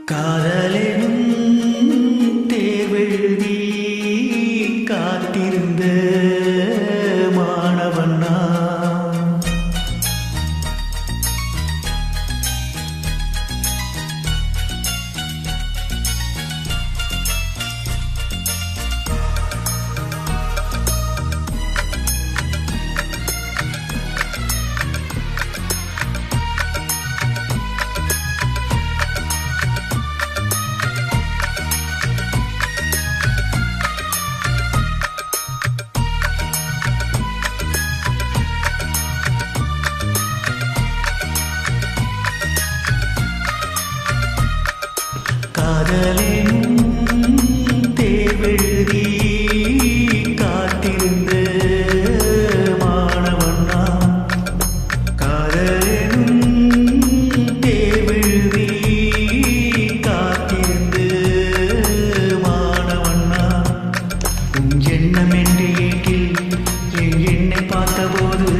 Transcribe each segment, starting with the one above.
காதலெனும் தேர்வெழுதி காத்திருந்த மாணவன் நான். காதலெனும் தேர்வெழுதி காத்திருந்த மாணவன் நான். காதலெனும் தேர்வெழுதி காத்திருந்த மாணவன் நான். உன் எண்ணம் என்று ஏங்கில் என்னை பார்த்தபோது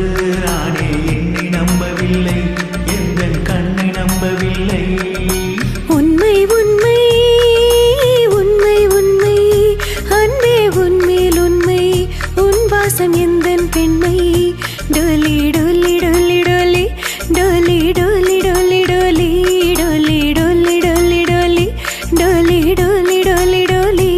நானே என்னை நம்பவில்லை, எந்த கண்ணை நம்பவில்லை. உண்மை உண்மை உண்மை உண்மை அன்பே உன்மேல் உண்மை, உன் வாசம் எந்தன் பெண்மை. டோலி டோலி டோலி டோலி டோலி டோலி டோலி டோலி டோலி டோலி டோலி டோலி டோலி டோலி டோலி டோலி.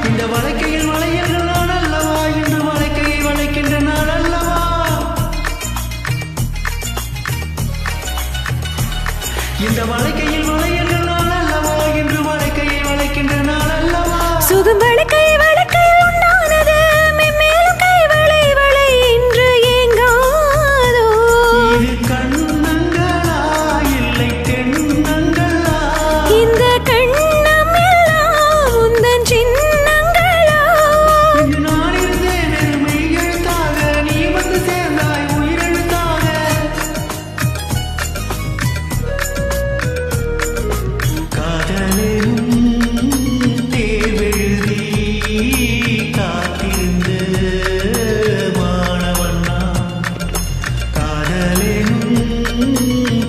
இந்த வளைக்கையில் வளைகின்ற நான் அல்லவா, இன்று வளைக்கையை வளைக்கின்ற நான் அல்லவா. இந்த வளைக்கையில் வளைகின்ற நான் அல்லவா, இன்று வளைக்கையை வளைக்கின்ற நான் அல்லவா. சுகம் வளைக்கை வளைக்கை உண்டானது, மென்மேலும் கை வளை வளை என்று ஏங்காதோ. இது கண்ணங்களா இல்லை தென்னங்களா, இந்த கண்ணம் எல்லாம் உந்தன் சின்னங்களா. இங்கு நான் இருந்தேன் என் மெய் எழுத்தாக, நீ வந்து சேர்ந்தாய் உயிரெழுத்தாக. காதலெனும் தேர்வெழுதி காத்திருந்த மாணவன் நான். காதலெனும்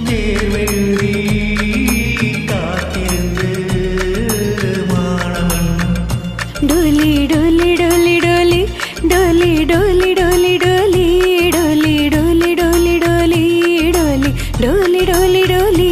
தேர்வெழுதி காத்திருந்த மாணவன் நான். டோலி டோலி டோலி டோலி டோலி டோலி டோலி டோலி டோலி டோலி டோலி டோலி டோலி டோலி டோலி டோலி.